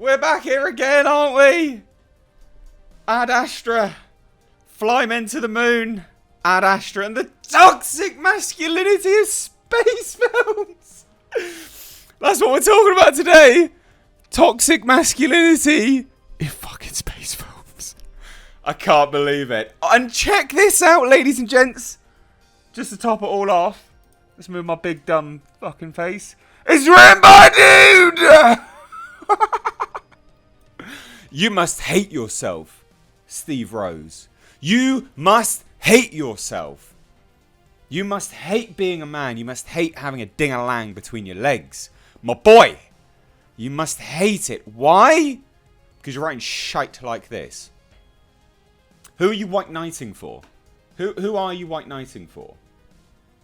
We're back here again, aren't we? Ad Astra. Fly men to the moon. Ad Astra and the toxic masculinity of space films. That's what we're talking about today. Toxic masculinity in fucking space films. I can't believe it. And check this out, ladies and gents. Just to top it all off. Let's move my big dumb fucking face. It's written by dude! You must hate yourself, Steve Rose. You must hate yourself. You must hate being a man. You must hate having a ding-a-lang between your legs. My boy, you must hate it. Why? Because you're writing shite like this. Who are you white knighting for? Who are you white knighting for?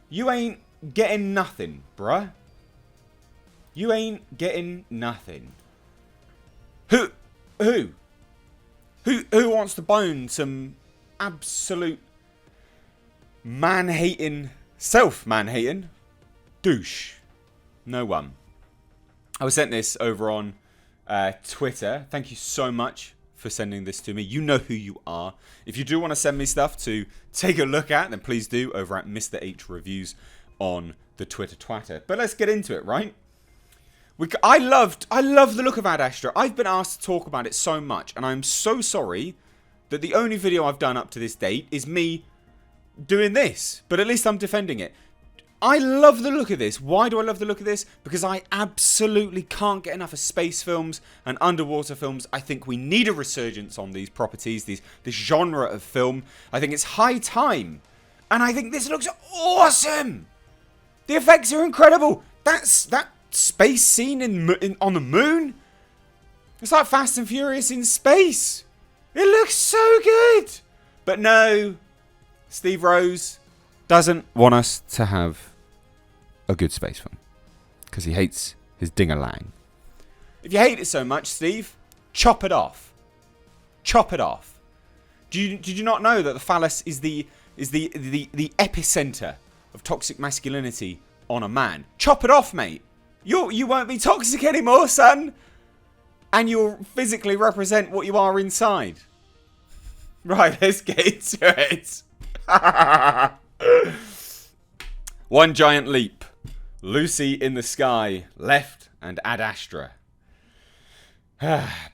You ain't getting nothing, bruh. You ain't getting nothing. Who wants to bone some absolute man-hating, self-man-hating douche? No one. I was sent this over on Twitter. Thank you so much for sending this to me. You know who you are. If you do want to send me stuff to take a look at, then please do over at Mr. H Reviews on the Twitter twatter. But let's get into it, right? I love the look of Ad Astra. I've been asked to talk about it so much, and I'm so sorry that the only video I've done up to this date is me doing this. But at least I'm defending it. I love the look of this. Why do I love the look of this? Because I absolutely can't get enough of space films and underwater films. I think we need a resurgence on these properties, this genre of film. I think it's high time. And I think this looks awesome. The effects are incredible. That space scene on the moon. It's like Fast and Furious in space. It looks so good. But no, Steve Rose doesn't want us to have a good space film because he hates his ding-a-lang. If you hate it so much, Steve, chop it off. Chop it off. Did you not know that the phallus is the epicenter of toxic masculinity on a man? Chop it off, mate. You won't be toxic anymore, son. And you'll physically represent what you are inside. Right, let's get into it. One giant leap. Lucy in the sky. Left and Ad Astra.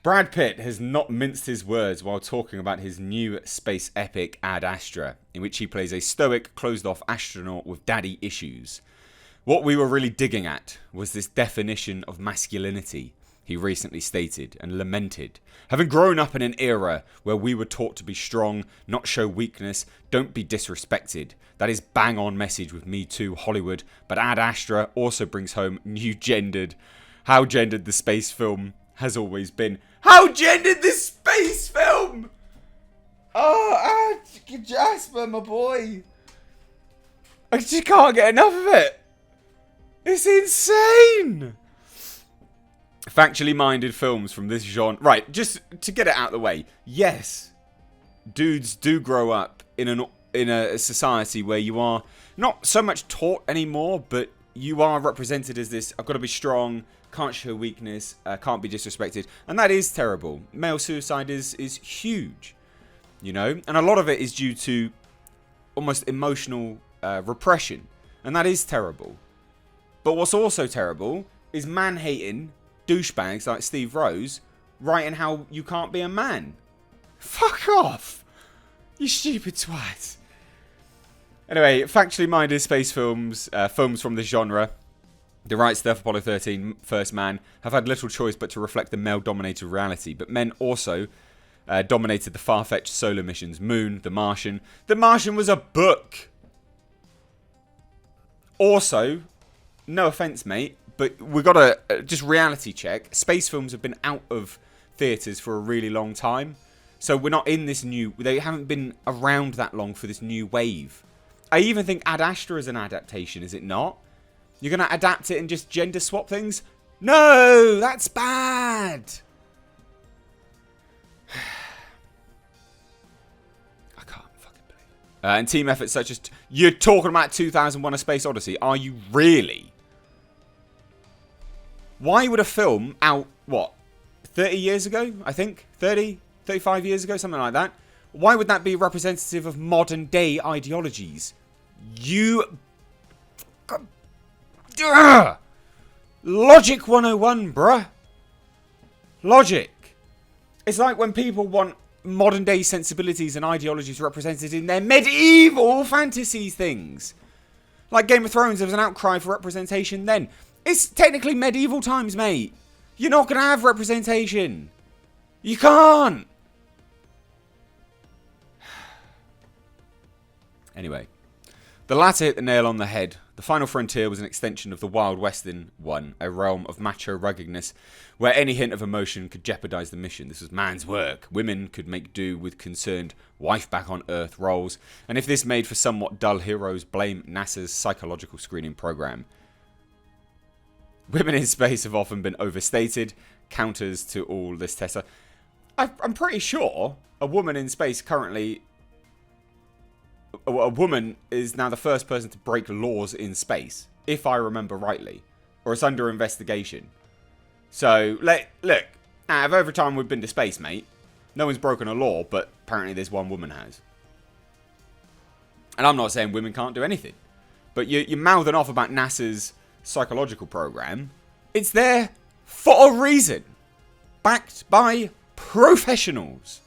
Brad Pitt has not minced his words while talking about his new space epic Ad Astra, in which he plays a stoic, closed-off astronaut with daddy issues. What we were really digging at was this definition of masculinity, he recently stated and lamented. Having grown up in an era where we were taught to be strong, not show weakness, don't be disrespected. That is bang on message with Me Too Hollywood, but Ad Astra also brings home how gendered the space film has always been. How gendered this space film! Oh, Jasper, my boy. I just can't get enough of it. It's insane! Factually minded films from this genre. Right, just to get it out of the way. Yes, dudes do grow up in a society where you are not so much taught anymore, but you are represented as this, I've got to be strong, can't show weakness, can't be disrespected. And that is terrible. Male suicide is huge, you know? And a lot of it is due to almost emotional repression. And that is terrible. But what's also terrible is man-hating douchebags like Steve Rose writing how you can't be a man. Fuck off, you stupid twat. Anyway, factually minded space films, films from this genre, the rights to Apollo 13, First Man, have had little choice but to reflect the male-dominated reality. But men also dominated the far-fetched solar missions. Moon, The Martian. The Martian was a book. Also, no offense, mate, but we've got to just reality check. Space films have been out of theatres for a really long time. So we're not in this new... They haven't been around that long for this new wave. I even think Ad Astra is an adaptation, is it not? You're going to adapt it and just gender swap things? No, that's bad. I can't fucking believe it. And team efforts such as... You're talking about 2001 A Space Odyssey. Are you really? Why would a film out, 30 30 years ago, I think. 30, 35 years ago, something like that. Why would that be representative of modern day ideologies? Logic 101, bruh. Logic. It's like when people want modern day sensibilities and ideologies represented in their medieval fantasy things. Like Game of Thrones, there was an outcry for representation then. It's technically medieval times, mate. You're not going to have representation. You can't. Anyway, the latter hit the nail on the head. The final frontier was an extension of the Wild Western one, a realm of macho ruggedness where any hint of emotion could jeopardize the mission. This was man's work. Women could make do with concerned wife back on Earth roles, and if this made for somewhat dull heroes, blame NASA's psychological screening program. Women in space have often been overstated, counters to all this Tessa. I'm pretty sure a woman in space currently... A woman is now the first person to break laws in space, if I remember rightly. Or it's under investigation. So, look, out of every time we've been to space, mate, no one's broken a law, but apparently this one woman has. And I'm not saying women can't do anything. But you're mouthing off about NASA's psychological program. It's there for a reason. Backed by professionals.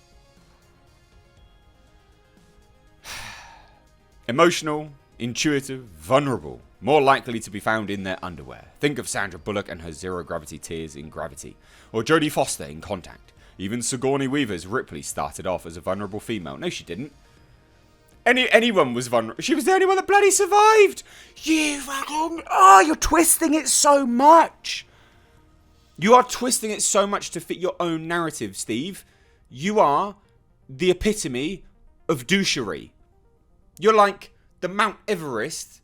Emotional, intuitive, vulnerable. More likely to be found in their underwear. Think of Sandra Bullock and her zero-gravity tears in Gravity. Or Jodie Foster in Contact. Even Sigourney Weaver's Ripley started off as a vulnerable female. No, she didn't. Anyone was vulnerable. She was the only one that bloody survived. You fucking... Oh, you're twisting it so much. You are twisting it so much to fit your own narrative, Steve. You are the epitome of douchery. You're like the Mount Everest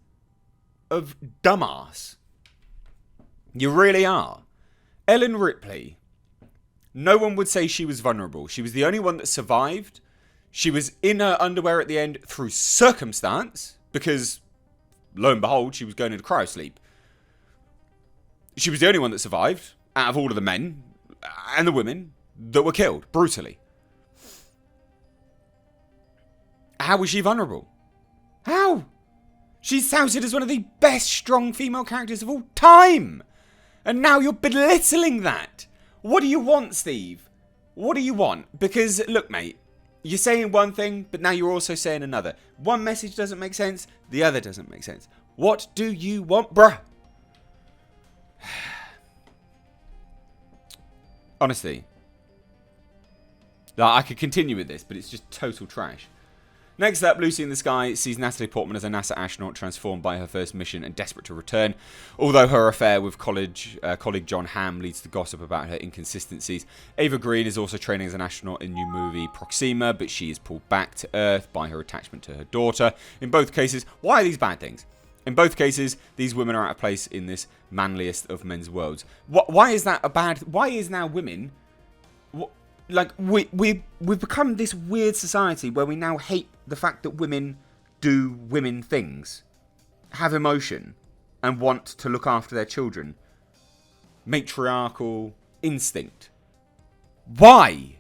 of dumbass. You really are. Ellen Ripley. No one would say she was vulnerable. She was the only one that survived. She was in her underwear at the end through circumstance. Because, lo and behold, she was going into cryosleep. She was the only one that survived out of all of the men and the women that were killed brutally. How was she vulnerable? How? She's touted as one of the best strong female characters of all time. And now you're belittling that. What do you want, Steve? What do you want? Because, look, mate, you're saying one thing, but now you're also saying another. One message doesn't make sense, the other doesn't make sense. What do you want, bruh? Honestly. Like, I could continue with this, but it's just total trash. Next up, Lucy in the Sky sees Natalie Portman as a NASA astronaut transformed by her first mission and desperate to return. Although her affair with colleague John Hamm leads to gossip about her inconsistencies. Ava Green is also training as an astronaut in new movie Proxima, but she is pulled back to Earth by her attachment to her daughter. In both cases, why are these bad things? In both cases, these women are out of place in this manliest of men's worlds. Why is that a bad... Why is now women... Like, we've become this weird society where we now hate the fact that women do women things, have emotion, and want to look after their children. Matriarchal instinct. Why?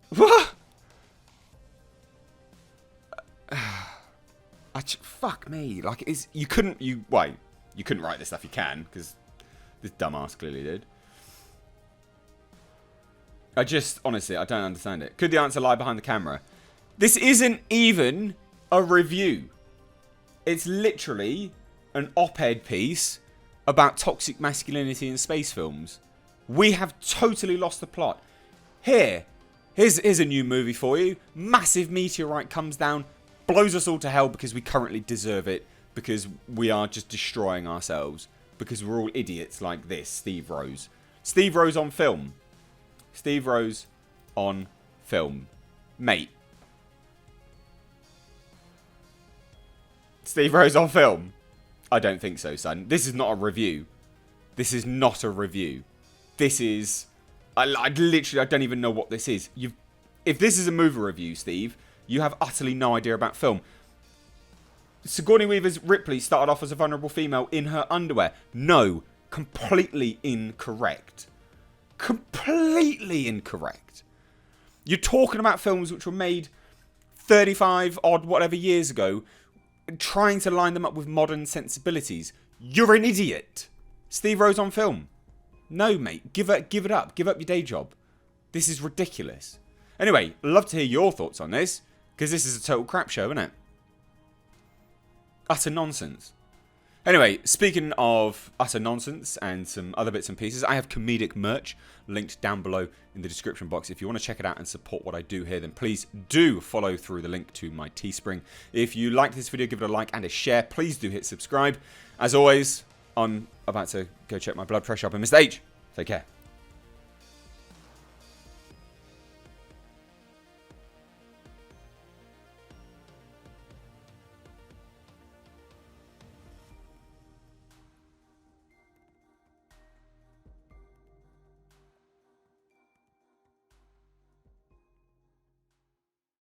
What? Fuck me. Like, you couldn't write this stuff. You can, because this dumbass clearly did. Honestly, I don't understand it. Could the answer lie behind the camera? This isn't even a review. It's literally an op-ed piece about toxic masculinity in space films. We have totally lost the plot. Here's a new movie for you. Massive meteorite comes down, blows us all to hell because we currently deserve it, because we are just destroying ourselves, because we're all idiots like this, Steve Rose. Steve Rose on film. Steve Rose on film. Mate. Steve Rose on film? I don't think so, son. This is not a review. This is not a review. This is... I don't even know what this is. If this is a movie review, Steve, you have utterly no idea about film. Sigourney Weaver's Ripley started off as a vulnerable female in her underwear. No. completely incorrect. Completely incorrect. You're talking about films which were made 35 odd whatever years ago, trying to line them up with modern sensibilities. You're an idiot. Steve Rose on film. No, mate. Give it up. Give up your day job. This is ridiculous. Anyway, love to hear your thoughts on this, because this is a total crap show, isn't it? Utter nonsense. Anyway, speaking of utter nonsense and some other bits and pieces, I have comedic merch linked down below in the description box. If you want to check it out and support what I do here, then please do follow through the link to my Teespring. If you like this video, give it a like and a share. Please do hit subscribe. As always, I'm about to go check my blood pressure up in Mr. H. Take care.